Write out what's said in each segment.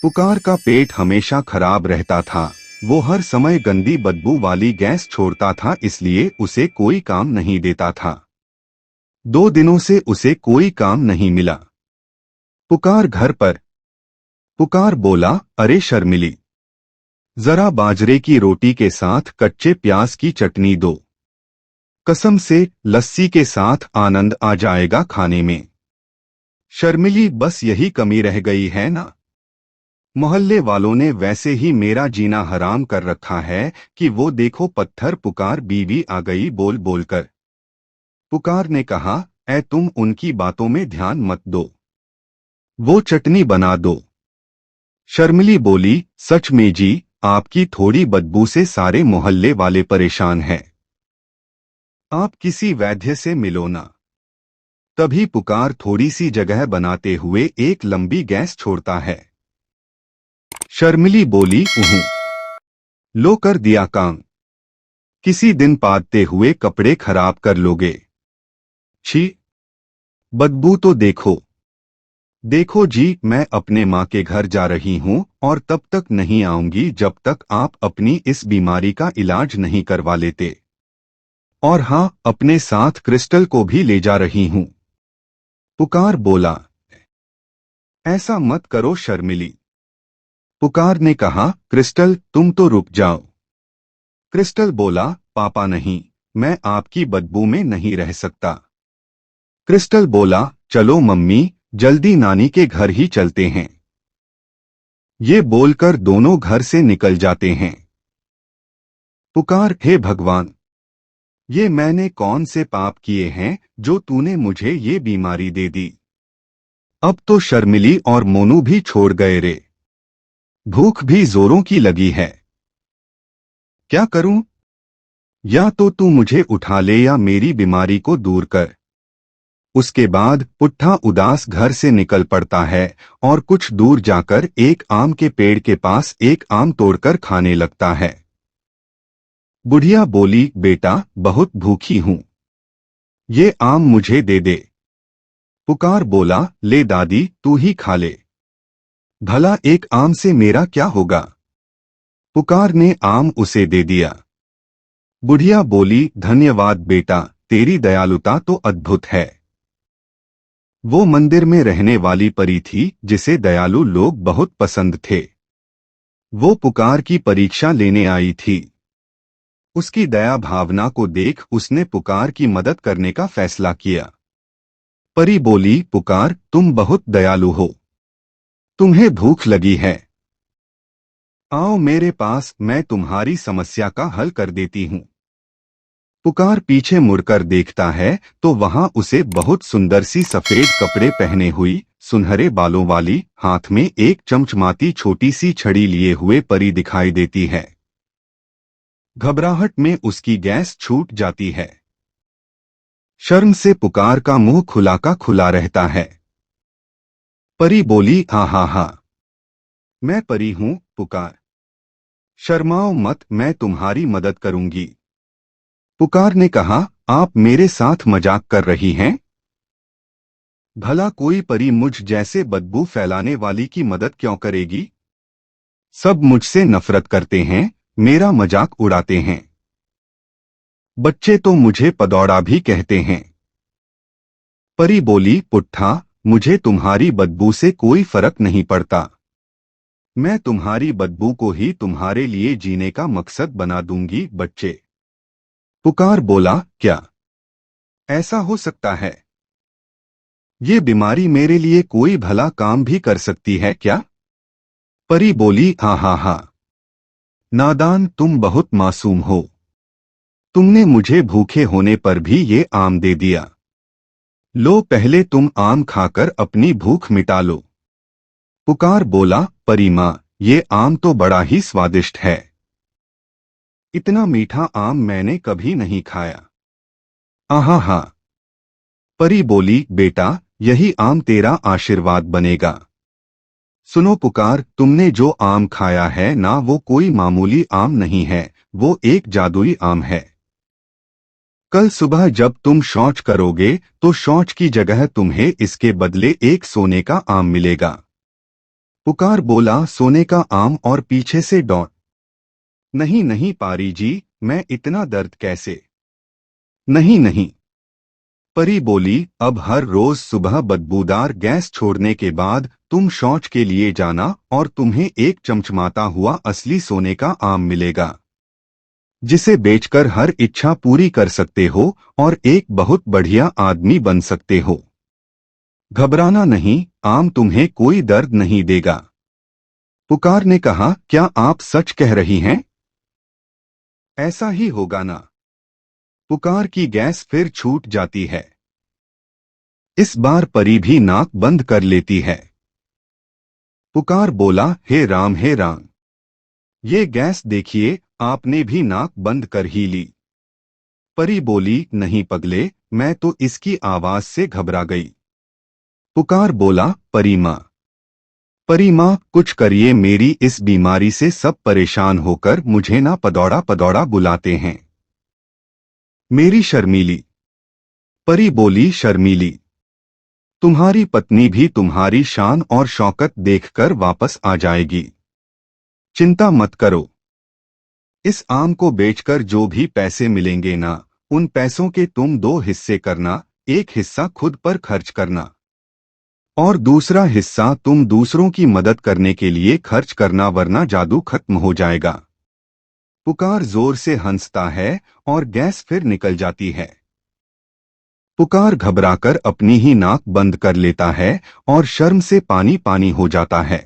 पुकार का पेट हमेशा खराब रहता था। वो हर समय गंदी बदबू वाली गैस छोड़ता था, इसलिए उसे कोई काम नहीं देता था। 2 दिनों से उसे कोई काम नहीं मिला। पुकार घर पर। पुकार बोला, अरे शर्मिली, जरा बाजरे की रोटी के साथ कच्चे प्याज की चटनी दो। कसम से लस्सी के साथ आनंद आ जाएगा खाने में। शर्मिली, बस यही कमी रह गई है ना। मोहल्ले वालों ने वैसे ही मेरा जीना हराम कर रखा है कि वो देखो पत्थर। पुकार बीवी आ गई बोल बोलकर। पुकार ने कहा, ऐ तुम उनकी बातों में ध्यान मत दो, वो चटनी बना दो। शर्मिली बोली, सच में जी, आपकी थोड़ी बदबू से सारे मोहल्ले वाले परेशान हैं। आप किसी वैद्य से मिलो ना। तभी पुकार थोड़ी सी जगह बनाते हुए एक लंबी गैस छोड़ता है। शर्मिली बोली, उहूं, लो कर दिया काम। किसी दिन पादते हुए कपड़े खराब कर लोगे। छी, बदबू तो देखो। देखो जी, मैं अपने माँ के घर जा रही हूँ और तब तक नहीं आऊंगी जब तक आप अपनी इस बीमारी का इलाज नहीं करवा लेते। और हाँ, अपने साथ क्रिस्टल को भी ले जा रही हूँ। पुकार बोला, ऐसा मत करो शर्मिली। पुकार ने कहा, क्रिस्टल तुम तो रुक जाओ। क्रिस्टल बोला, पापा नहीं, मैं आपकी बदबू में नहीं रह सकता। क्रिस्टल बोला, चलो मम्मी, जल्दी नानी के घर ही चलते हैं। ये बोलकर दोनों घर से निकल जाते हैं। पुकार, हे भगवान, ये मैंने कौन से पाप किए हैं जो तूने मुझे ये बीमारी दे दी। अब तो शर्मिली और मोनू भी छोड़ गए रे। भूख भी जोरों की लगी है। क्या करूं? या तो तू मुझे उठा ले या मेरी बीमारी को दूर कर। उसके बाद पुट्ठा उदास घर से निकल पड़ता है और कुछ दूर जाकर एक आम के पेड़ के पास एक आम तोड़कर खाने लगता है। बुढ़िया बोली, बेटा, बहुत भूखी हूं, ये आम मुझे दे दे। पुकार बोला, ले दादी, तू ही खा ले। भला एक आम से मेरा क्या होगा। पुकार ने आम उसे दे दिया। बुढ़िया बोली, धन्यवाद बेटा, तेरी दयालुता तो अद्भुत है। वो मंदिर में रहने वाली परी थी जिसे दयालु लोग बहुत पसंद थे। वो पुकार की परीक्षा लेने आई थी। उसकी दया भावना को देख उसने पुकार की मदद करने का फैसला किया। परी बोली, पुकार, तुम बहुत दयालु हो। तुम्हें भूख लगी है, आओ मेरे पास, मैं तुम्हारी समस्या का हल कर देती हूँ। पुकार पीछे मुड़कर देखता है तो वहां उसे बहुत सुंदर सी सफेद कपड़े पहने हुई, सुनहरे बालों वाली, हाथ में एक चमचमाती छोटी सी छड़ी लिए हुए परी दिखाई देती है। घबराहट में उसकी गैस छूट जाती है। शर्म से पुकार का मुंह खुला का खुला रहता है। परी बोली, हा हा हा, मैं परी हूं पुकार, शर्माओ मत, मैं तुम्हारी मदद करूंगी। पुकार ने कहा, आप मेरे साथ मजाक कर रही हैं? भला कोई परी मुझ जैसे बदबू फैलाने वाली की मदद क्यों करेगी? सब मुझसे नफरत करते हैं, मेरा मजाक उड़ाते हैं। बच्चे तो मुझे पदौड़ा भी कहते हैं। परी बोली, पुट्ठा, मुझे तुम्हारी बदबू से कोई फर्क नहीं पड़ता। मैं तुम्हारी बदबू को ही तुम्हारे लिए जीने का मकसद बना दूंगी बच्चे। पुकार बोला, क्या ऐसा हो सकता है? ये बीमारी मेरे लिए कोई भला काम भी कर सकती है क्या? परी बोली, हाँ हाँ हाँ, नादान, तुम बहुत मासूम हो। तुमने मुझे भूखे होने पर भी ये आम दे दिया। लो, पहले तुम आम खाकर अपनी भूख मिटा लो। पुकार बोला, परी माँ, ये आम तो बड़ा ही स्वादिष्ट है। इतना मीठा आम मैंने कभी नहीं खाया। आहा हा। परी बोली, बेटा, यही आम तेरा आशीर्वाद बनेगा। सुनो पुकार, तुमने जो आम खाया है ना, वो कोई मामूली आम नहीं है, वो एक जादुई आम है। कल सुबह जब तुम शौच करोगे तो शौच की जगह तुम्हें इसके बदले एक सोने का आम मिलेगा। पुकार बोला सोने का आम और पीछे से डॉट। नहीं नहीं पारी जी, मैं इतना दर्द कैसे। नहीं नहीं। परी बोली अब हर रोज सुबह बदबूदार गैस छोड़ने के बाद तुम शौच के लिए जाना और तुम्हें एक चमचमाता हुआ असली सोने का आम मिलेगा, जिसे बेचकर हर इच्छा पूरी कर सकते हो और एक बहुत बढ़िया आदमी बन सकते हो। घबराना नहीं, आम तुम्हें कोई दर्द नहीं देगा। पुकार ने कहा क्या आप सच कह रही हैं? ऐसा ही होगा ना। पुकार की गैस फिर छूट जाती है। इस बार परी भी नाक बंद कर लेती है। पुकार बोला हे राम हे राम, ये गैस देखिए, आपने भी नाक बंद कर ही ली। परी बोली नहीं पगले, मैं तो इसकी आवाज से घबरा गई। पुकार बोला परी माँ, परी माँ कुछ करिए, मेरी इस बीमारी से सब परेशान होकर मुझे ना पदौड़ा पदौड़ा बुलाते हैं। मेरी शर्मीली। परी बोली शर्मीली, तुम्हारी पत्नी भी तुम्हारी शान और शौकत देखकर वापस आ जाएगी। चिंता मत करो। इस आम को बेचकर जो भी पैसे मिलेंगे ना, उन पैसों के तुम दो हिस्से करना, एक हिस्सा खुद पर खर्च करना और दूसरा हिस्सा तुम दूसरों की मदद करने के लिए खर्च करना, वरना जादू खत्म हो जाएगा। पुकार जोर से हंसता है और गैस फिर निकल जाती है। पुकार घबराकर अपनी ही नाक बंद कर लेता है और शर्म से पानी पानी हो जाता है।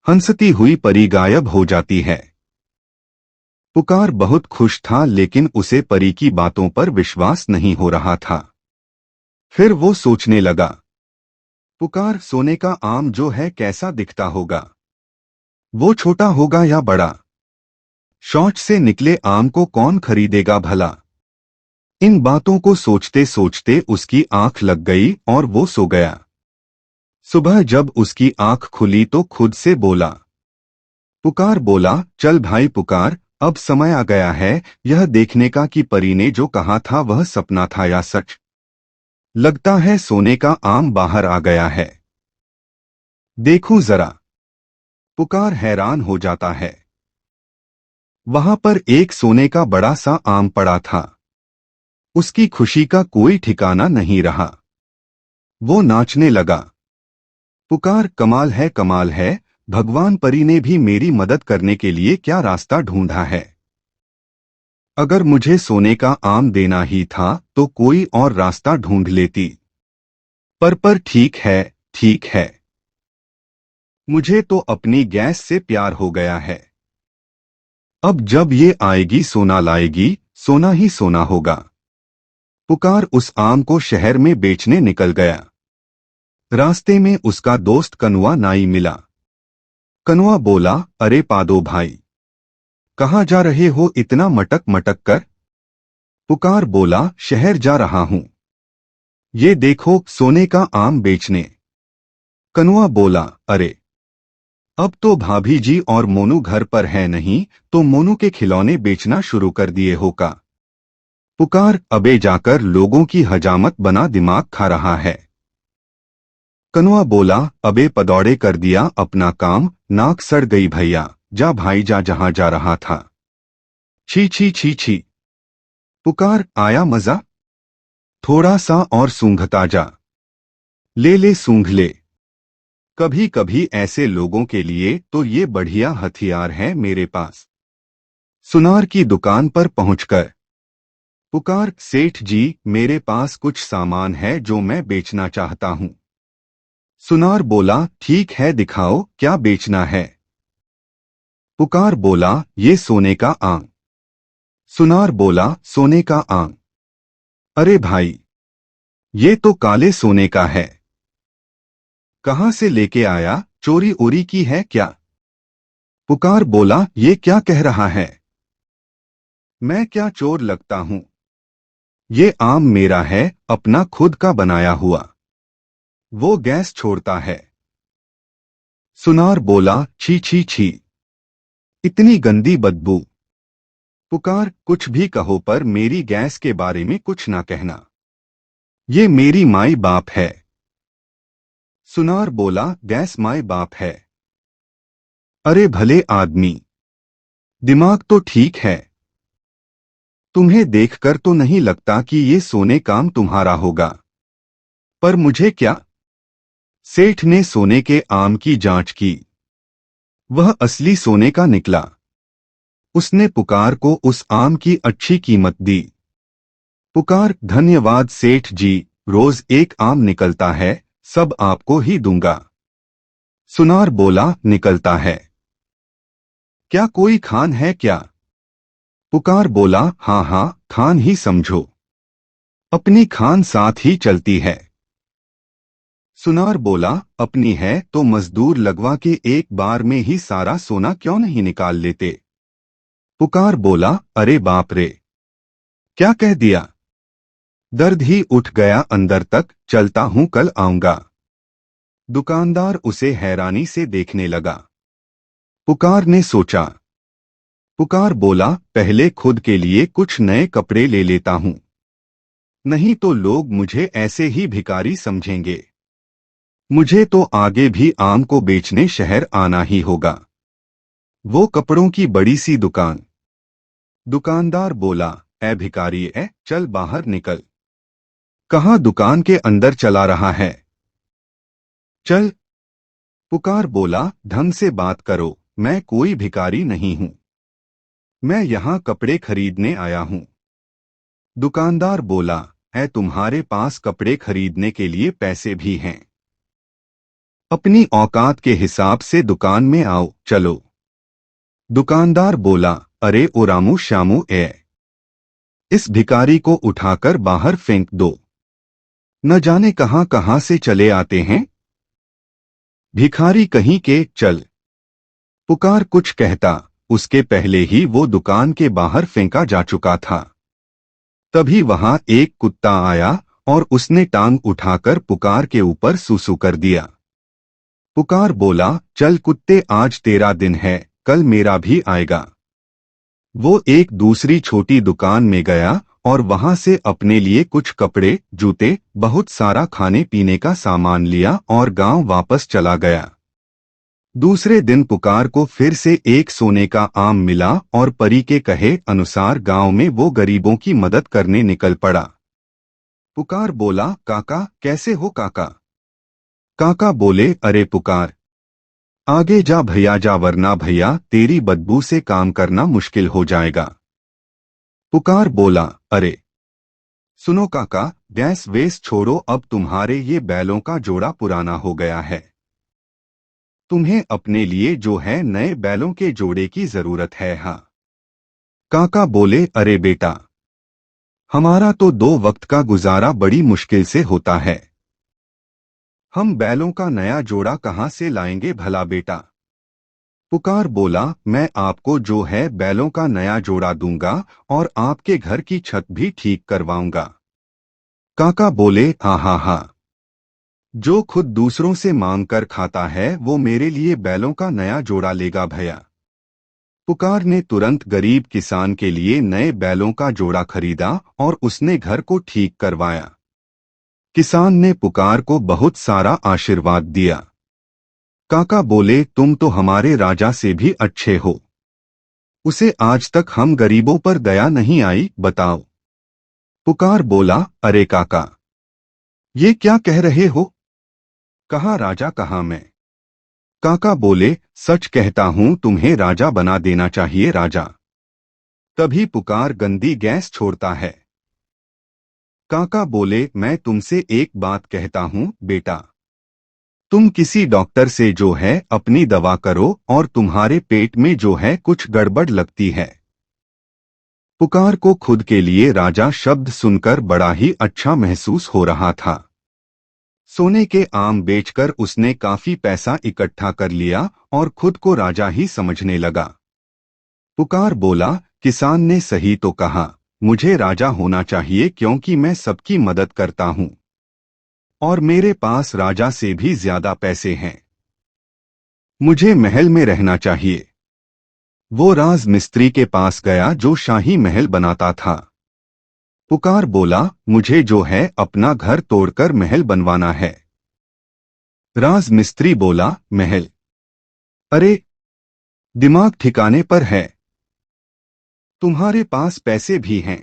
हंसती हुई परी गायब हो जाती है। पुकार बहुत खुश था, लेकिन उसे परी की बातों पर विश्वास नहीं हो रहा था। फिर वो सोचने लगा, पुकार सोने का आम जो है कैसा दिखता होगा, वो छोटा होगा या बड़ा? शौच से निकले आम को कौन खरीदेगा भला? इन बातों को सोचते सोचते उसकी आंख लग गई और वो सो गया। सुबह जब उसकी आंख खुली तो खुद से बोला, पुकार बोला चल भाई पुकार, अब समय आ गया है यह देखने का कि परी ने जो कहा था वह सपना था या सच। लगता है सोने का आम बाहर आ गया है। देखूं जरा। पुकार हैरान हो जाता है। वहां पर एक सोने का बड़ा सा आम पड़ा था। उसकी खुशी का कोई ठिकाना नहीं रहा। वो नाचने लगा। पुकार कमाल है, भगवान परी ने भी मेरी मदद करने के लिए क्या रास्ता ढूंढा है। अगर मुझे सोने का आम देना ही था तो कोई और रास्ता ढूंढ लेती। पर ठीक है, ठीक है। मुझे तो अपनी गैस से प्यार हो गया है। अब जब ये आएगी सोना लाएगी, सोना ही सोना होगा। पुकार उस आम को शहर में बेचने निकल गया। रास्ते में उसका दोस्त कनुआ नाई मिला। कनुआ बोला अरे पादो भाई, कहाँ जा रहे हो इतना मटक मटक कर? पुकार बोला शहर जा रहा हूं। ये देखो सोने का आम बेचने। कनुआ बोला अरे, अब तो भाभी जी और मोनू घर पर है नहीं, तो मोनू के खिलौने बेचना शुरू कर दिए हो का? पुकार अबे जाकर लोगों की हजामत बना दिमाग खा रहा है। कनुआ बोला अबे पदौड़े कर दिया अपना काम, नाक सड़ गई भैया, जा भाई जा जहां जा रहा था। छी छी छी छी। पुकार आया मजा? थोड़ा सा और सूंघता जा। ले ले सूंघ ले। कभी कभी ऐसे लोगों के लिए तो ये बढ़िया हथियार है मेरे पास। सुनार की दुकान पर पहुंचकर पुकार सेठ जी, मेरे पास कुछ सामान है जो मैं बेचना चाहता हूं। सुनार बोला ठीक है दिखाओ क्या बेचना है। पुकार बोला ये सोने का आम। सुनार बोला सोने का आम? अरे भाई, ये तो काले सोने का है। कहां से लेके आया, चोरी ओरी की है क्या? पुकार बोला ये क्या कह रहा है, मैं क्या चोर लगता हूं? ये आम मेरा है, अपना खुद का बनाया हुआ। वो गैस छोड़ता है। सुनार बोला छी छी छी, इतनी गंदी बदबू। पुकार कुछ भी कहो पर मेरी गैस के बारे में कुछ ना कहना। ये मेरी माई बाप है। सुनार बोला, गैस माए बाप है। अरे भले आदमी, दिमाग तो ठीक है। तुम्हें देखकर तो नहीं लगता कि ये सोने काम तुम्हारा होगा। पर मुझे क्या? सेठ ने सोने के आम की जांच की। वह असली सोने का निकला। उसने पुकार को उस आम की अच्छी कीमत दी। पुकार, धन्यवाद सेठ जी, रोज एक आम निकलता है, सब आपको ही दूंगा। सुनार बोला, निकलता है? क्या कोई खान है क्या? पुकार बोला, हाँ हाँ, खान ही समझो। अपनी खान साथ ही चलती है। सुनार बोला, अपनी है तो मजदूर लगवा के एक बार में ही सारा सोना क्यों नहीं निकाल लेते? पुकार बोला, अरे बाप रे, क्या कह दिया? दर्द ही उठ गया अंदर तक, चलता हूं कल आऊंगा। दुकानदार उसे हैरानी से देखने लगा। पुकार ने सोचा। पुकार बोला, पहले खुद के लिए कुछ नए कपड़े ले लेता हूं, नहीं तो लोग मुझे ऐसे ही भिखारी समझेंगे। मुझे तो आगे भी आम को बेचने शहर आना ही होगा। वो कपड़ों की बड़ी सी दुकान। दुकानदार बोला, ए भिखारी ए, चल बाहर निकल। कहाँ दुकान के अंदर चला रहा है? चल। पुकार बोला, ढंग से बात करो, मैं कोई भिखारी नहीं हूं। मैं यहाँ कपड़े खरीदने आया हूँ। दुकानदार बोला, है तुम्हारे पास कपड़े खरीदने के लिए पैसे भी हैं? अपनी औकात के हिसाब से दुकान में आओ, चलो। दुकानदार बोला, अरे ओ रामू श्यामू ए, इस भिखारी को उठाकर बाहर फेंक दो। न जाने कहां कहां से चले आते हैं। भिखारी कहीं के, चल। पुकार कुछ कहता, उसके पहले ही वो दुकान के बाहर फेंका जा चुका था। तभी वहां एक कुत्ता आया और उसने टांग उठाकर पुकार के ऊपर सूसू कर दिया। पुकार बोला, चल कुत्ते, आज तेरा दिन है, कल मेरा भी आएगा। वो एक दूसरी छोटी दुकान में गया और वहां से अपने लिए कुछ कपड़े, जूते, बहुत सारा खाने पीने का सामान लिया और गांव वापस चला गया। दूसरे दिन पुकार को फिर से एक सोने का आम मिला और परी के कहे अनुसार गांव में वो गरीबों की मदद करने निकल पड़ा। पुकार बोला, काका कैसे हो काका? काका बोले, अरे पुकार, आगे जा भैया जा, वरना भैया तेरी बदबू से काम करना मुश्किल हो जाएगा। पुकार बोला, अरे सुनो काका, गैस वेस छोड़ो, अब तुम्हारे ये बैलों का जोड़ा पुराना हो गया है। तुम्हें अपने लिए जो है नए बैलों के जोड़े की जरूरत है। हाँ। काका बोले, अरे बेटा, हमारा तो 2 वक्त का गुजारा बड़ी मुश्किल से होता है। हम बैलों का नया जोड़ा कहाँ से लाएंगे भला बेटा? पुकार बोला, मैं आपको जो है बैलों का नया जोड़ा दूंगा और आपके घर की छत भी ठीक करवाऊंगा। काका बोले, हाँ हाँ हाँ, जो खुद दूसरों से मांग कर खाता है वो मेरे लिए बैलों का नया जोड़ा लेगा भैया। पुकार ने तुरंत गरीब किसान के लिए नए बैलों का जोड़ा खरीदा और उसने घर को ठीक करवाया। किसान ने पुकार को बहुत सारा आशीर्वाद दिया। काका बोले, तुम तो हमारे राजा से भी अच्छे हो। उसे आज तक हम गरीबों पर दया नहीं आई, बताओ। पुकार बोला, अरे काका, ये क्या कह रहे हो? कहाँ राजा कहाँ मैं? काका बोले, सच कहता हूं, तुम्हें राजा बना देना चाहिए राजा। तभी पुकार गंदी गैस छोड़ता है। काका बोले, मैं तुमसे एक बात कहता हूं बेटा, तुम किसी डॉक्टर से जो है अपनी दवा करो और तुम्हारे पेट में जो है कुछ गड़बड़ लगती है। पुकार को खुद के लिए राजा शब्द सुनकर बड़ा ही अच्छा महसूस हो रहा था। सोने के आम बेचकर उसने काफी पैसा इकट्ठा कर लिया और खुद को राजा ही समझने लगा। पुकार बोला, किसान ने सही तो कहा, मुझे राजा होना चाहिए क्योंकि मैं सबकी मदद करता हूं और मेरे पास राजा से भी ज्यादा पैसे हैं। मुझे महल में रहना चाहिए। वो राज मिस्त्री के पास गया जो शाही महल बनाता था। पुकार बोला, मुझे जो है अपना घर तोड़कर महल बनवाना है। राज मिस्त्री बोला, महल? अरे, दिमाग ठिकाने पर है? तुम्हारे पास पैसे भी हैं?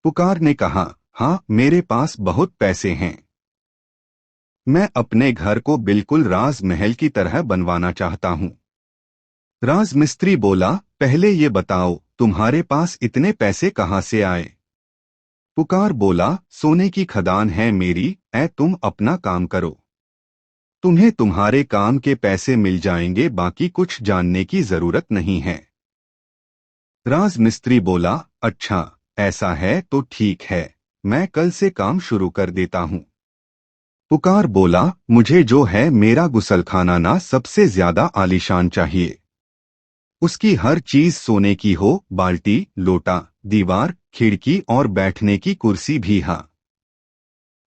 पुकार ने कहा, हाँ, मेरे पास बहुत पैसे हैं। मैं अपने घर को बिल्कुल राज महल की तरह बनवाना चाहता हूँ। राज मिस्त्री बोला, पहले ये बताओ, तुम्हारे पास इतने पैसे कहाँ से आए? पुकार बोला, सोने की खदान है मेरी, तुम अपना काम करो। तुम्हें तुम्हारे काम के पैसे मिल जाएंगे, बाकी कुछ जानने की जरूरत नहीं है। राज मिस्त्री बोला, अच्छा, ऐसा है तो ठीक है, मैं कल से काम शुरू कर देता हूँ। पुकार बोला, मुझे जो है मेरा गुसलखाना ना सबसे ज्यादा आलीशान चाहिए। उसकी हर चीज सोने की हो, बाल्टी, लोटा, दीवार, खिड़की और बैठने की कुर्सी भी। हाँ।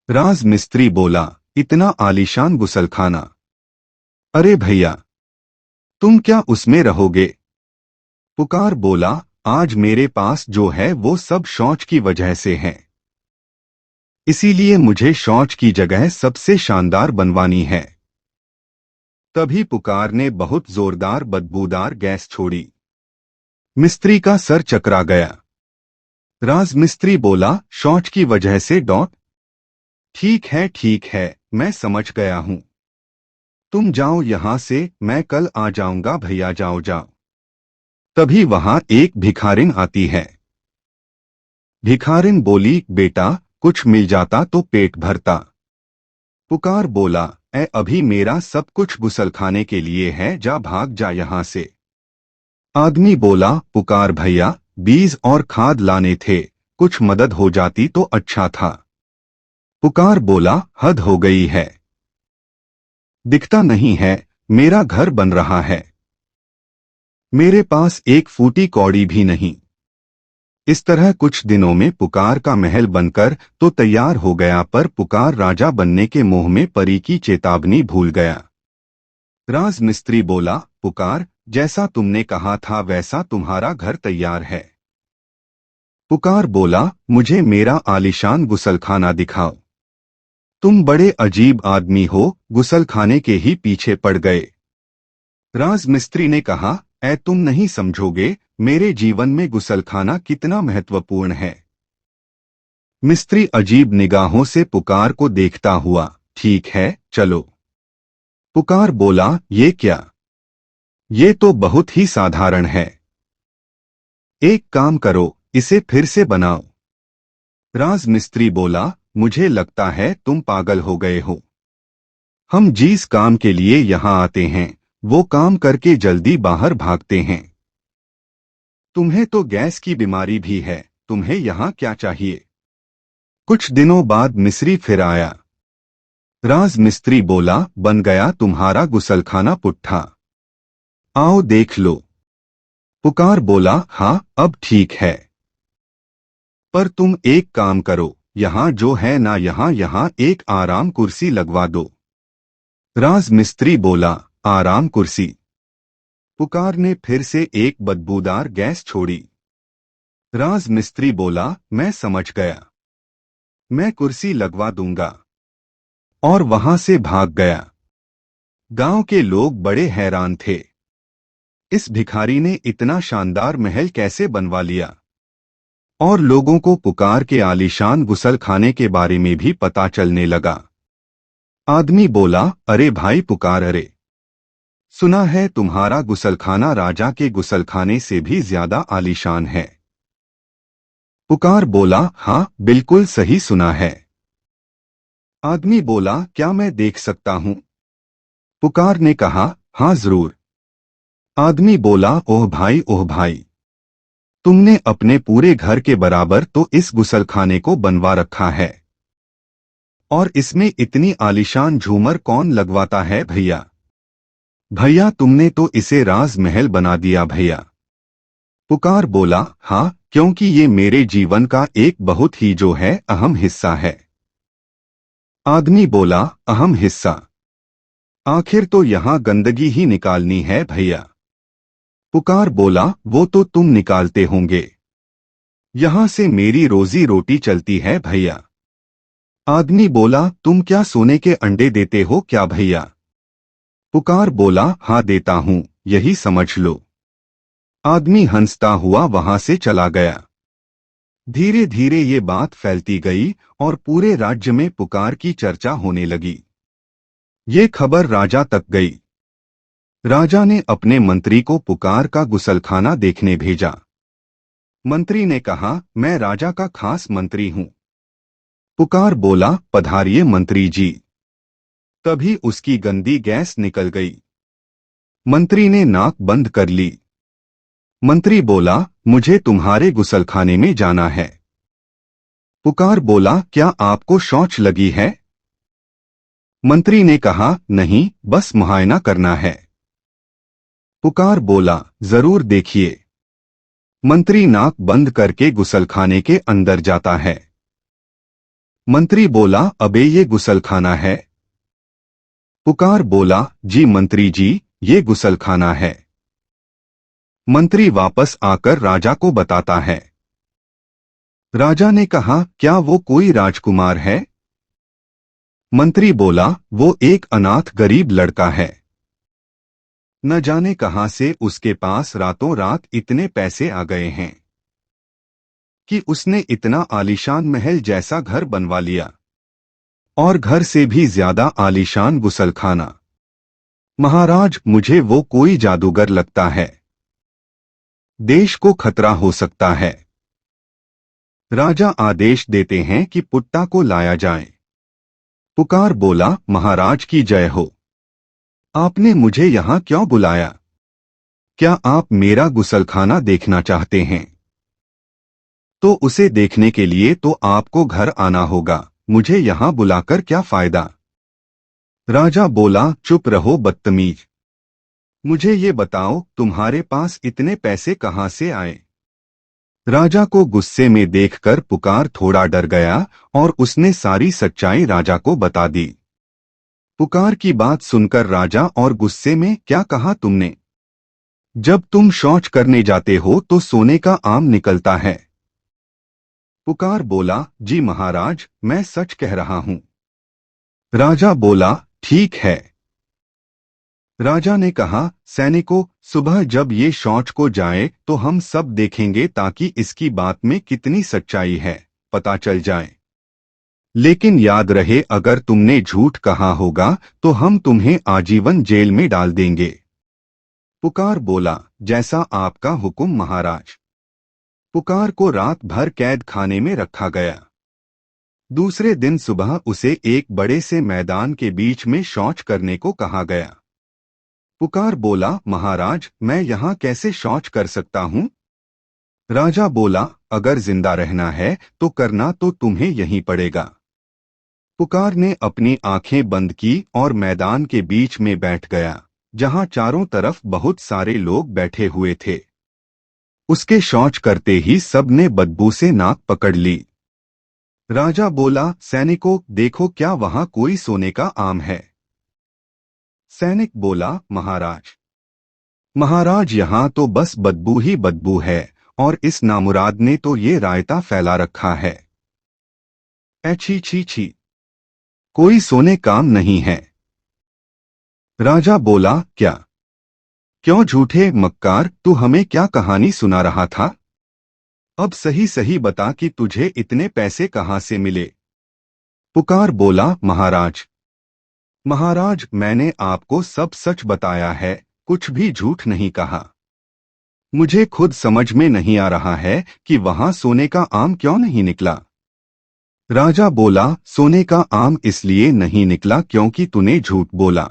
राज मिस्त्री बोला, इतना आलीशान गुसलखाना? अरे भैया, तुम क्या उसमें रहोगे? पुकार बोला, आज मेरे पास जो है वो सब शौच की वजह से है। इसीलिए मुझे शौच की जगह सबसे शानदार बनवानी है। तभी पुकार ने बहुत जोरदार बदबूदार गैस छोड़ी। मिस्त्री का सर चकरा गया। राज मिस्त्री बोला, शौच की वजह से डॉट? ठीक है, मैं समझ गया हूं। तुम जाओ यहां से, मैं कल आ जाऊंगा। भैया जाओ जाओ। तभी वहां एक भिखारिन आती है। भिखारिन बोली, बेटा, कुछ मिल जाता तो पेट भरता। पुकार बोला, अभी मेरा सब कुछ गुसलखाने के लिए है, जा भाग जा यहां से। आदमी बोला, पुकार भैया, बीज और खाद लाने थे, कुछ मदद हो जाती तो अच्छा था। पुकार बोला, हद हो गई है। दिखता नहीं है, मेरा घर बन रहा है। मेरे पास एक फूटी कौड़ी भी नहीं। इस तरह कुछ दिनों में पुकार का महल बनकर तो तैयार हो गया, पर पुकार राजा बनने के मोह में परी की चेतावनी भूल गया। राज मिस्त्री बोला, पुकार, जैसा तुमने कहा था वैसा तुम्हारा घर तैयार है। पुकार बोला, मुझे मेरा आलीशान गुसलखाना दिखाओ। तुम बड़े अजीब आदमी हो, गुसलखाने के ही पीछे पड़ गए। राज मिस्त्री ने कहा, तुम नहीं समझोगे मेरे जीवन में गुसलखाना कितना महत्वपूर्ण है। मिस्त्री अजीब निगाहों से पुकार को देखता हुआ, ठीक है, चलो। पुकार बोला, ये क्या? ये तो बहुत ही साधारण है। एक काम करो, इसे फिर से बनाओ। राज मिस्त्री बोला, मुझे लगता है तुम पागल हो गए हो। हम जिस काम के लिए यहाँ आते हैं वो काम करके जल्दी बाहर भागते हैं। तुम्हें तो गैस की बीमारी भी है, तुम्हें यहाँ क्या चाहिए? कुछ दिनों बाद मिस्री फिर आया। राज मिस्त्री बोला, बन गया तुम्हारा गुसलखाना पुट्ठा। आओ देख लो। पुकार बोला, हाँ, अब ठीक है। पर तुम एक काम करो, यहाँ जो है ना, यहाँ एक आराम कुर्सी लगवा दो। राज मिस्त्री बोला, आराम कुर्सी? पुकार ने फिर से एक बदबूदार गैस छोड़ी। राज मिस्त्री बोला, मैं समझ गया, मैं कुर्सी लगवा दूंगा। और वहां से भाग गया। गांव के लोग बड़े हैरान थे। इस भिखारी ने इतना शानदार महल कैसे बनवा लिया? और लोगों को पुकार के आलीशान गुसलखाने के बारे में भी पता चलने लगा। आदमी बोला, अरे भाई पुकार, अरे, सुना है तुम्हारा गुसलखाना राजा के गुसलखाने से भी ज्यादा आलीशान है। पुकार बोला, हाँ, बिल्कुल सही सुना है। आदमी बोला, क्या मैं देख सकता हूं? पुकार ने कहा, हाँ जरूर। आदमी बोला, ओह भाई, ओह भाई, तुमने अपने पूरे घर के बराबर तो इस गुसलखाने को बनवा रखा है। और इसमें इतनी आलीशान झूमर कौन लगवाता है भैया? भैया, तुमने तो इसे राज महल बना दिया भैया। पुकार बोला, हाँ, क्योंकि ये मेरे जीवन का एक बहुत ही जो है अहम हिस्सा है। आदमी बोला, अहम हिस्सा? आखिर तो यहाँ गंदगी ही निकालनी है भैया। पुकार बोला, वो तो तुम निकालते होंगे, यहाँ से मेरी रोजी रोटी चलती है भैया। आदमी बोला, तुम क्या सोने के अंडे देते हो क्या भैया? पुकार बोला, हाँ देता हूँ, यही समझ लो। आदमी हंसता हुआ वहां से चला गया। धीरे धीरे ये बात फैलती गई और पूरे राज्य में पुकार की चर्चा होने लगी। ये खबर राजा तक गई। राजा ने अपने मंत्री को पुकार का गुसलखाना देखने भेजा। मंत्री ने कहा, मैं राजा का खास मंत्री हूं। पुकार बोला, पधारिए मंत्री जी। तभी उसकी गंदी गैस निकल गई। मंत्री ने नाक बंद कर ली। मंत्री बोला, मुझे तुम्हारे गुसलखाने में जाना है। पुकार बोला, क्या आपको शौच लगी है? मंत्री ने कहा, नहीं, बस मुआयना करना है। पुकार बोला, जरूर देखिए। मंत्री नाक बंद करके गुसलखाने के अंदर जाता है। मंत्री बोला, अबे ये गुसलखाना है? पुकार बोला, जी मंत्री जी, ये गुसलखाना है। मंत्री वापस आकर राजा को बताता है। राजा ने कहा, क्या वो कोई राजकुमार है? मंत्री बोला, वो एक अनाथ गरीब लड़का है। न जाने कहां से उसके पास रातों रात इतने पैसे आ गए हैं कि उसने इतना आलीशान महल जैसा घर बनवा लिया, और घर से भी ज्यादा आलीशान गुसलखाना। महाराज, मुझे वो कोई जादूगर लगता है। देश को खतरा हो सकता है। राजा आदेश देते हैं कि पुट्टा को लाया जाए। पुकार बोला, महाराज की जय हो। आपने मुझे यहां क्यों बुलाया? क्या आप मेरा गुसलखाना देखना चाहते हैं? तो उसे देखने के लिए तो आपको घर आना होगा, मुझे यहां बुलाकर क्या फायदा? राजा बोला, चुप रहो बदतमीज। मुझे ये बताओ, तुम्हारे पास इतने पैसे कहां से आए? राजा को गुस्से में देखकर पुकार थोड़ा डर गया और उसने सारी सच्चाई राजा को बता दी। पुकार की बात सुनकर राजा और गुस्से में, क्या कहा तुमने? जब तुम शौच करने जाते हो तो सोने का आम निकलता है। पुकार बोला, जी महाराज, मैं सच कह रहा हूं। राजा बोला, ठीक है। राजा ने कहा, सैनिकों, सुबह जब ये शौच को जाए तो हम सब देखेंगे ताकि इसकी बात में कितनी सच्चाई है पता चल जाए। लेकिन याद रहे, अगर तुमने झूठ कहा होगा तो हम तुम्हें आजीवन जेल में डाल देंगे। पुकार बोला, जैसा आपका हुक्म महाराज। पुकार को रात भर कैद खाने में रखा गया। दूसरे दिन सुबह उसे एक बड़े से मैदान के बीच में शौच करने को कहा गया। पुकार बोला, महाराज, मैं यहाँ कैसे शौच कर सकता हूँ? राजा बोला, अगर जिंदा रहना है तो करना तो तुम्हें यहीं पड़ेगा। पुकार ने अपनी आंखें बंद की और मैदान के बीच में बैठ गया, जहां चारों तरफ बहुत सारे लोग बैठे हुए थे। उसके शौच करते ही सब ने बदबू से नाक पकड़ ली। राजा बोला, सैनिकों, देखो क्या वहां कोई सोने का आम है? सैनिक बोला, महाराज। महाराज, यहाँ तो बस बदबू ही बदबू है, और इस नामुराद ने तो ये रायता फैला रखा है। छी छी छी, कोई सोने काम नहीं है। राजा बोला, क्या? क्यों झूठे मक्कार, तू हमें क्या कहानी सुना रहा था? अब सही सही बता कि तुझे इतने पैसे कहां से मिले? पुकार बोला, महाराज। महाराज, मैंने आपको सब सच बताया है, कुछ भी झूठ नहीं कहा। मुझे खुद समझ में नहीं आ रहा है कि वहां सोने का आम क्यों नहीं निकला। राजा बोला, सोने का आम इसलिए नहीं निकला क्योंकि तूने झूठ बोला।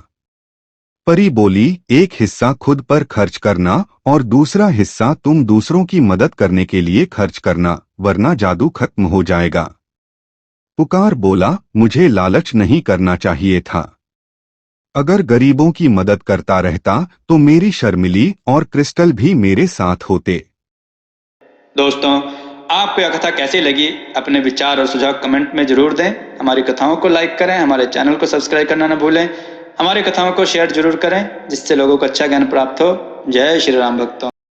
परी बोली, एक हिस्सा खुद पर खर्च करना और दूसरा हिस्सा तुम दूसरों की मदद करने के लिए खर्च करना, वरना जादू खत्म हो जाएगा। पुकार बोला, मुझे लालच नहीं करना चाहिए था। अगर गरीबों की मदद करता रहता तो मेरी शर्मिली और क्रिस्टल भी मेरे साथ होते। दोस्तों, आपको यह कथा कैसी लगी? अपने विचार और सुझाव कमेंट में जरूर दें। हमारी कथाओं को लाइक करें, हमारे चैनल को सब्सक्राइब करना न भूलें। हमारी कथाओं को शेयर जरूर करें, जिससे लोगों को अच्छा ज्ञान प्राप्त हो। जय श्री राम भक्तों।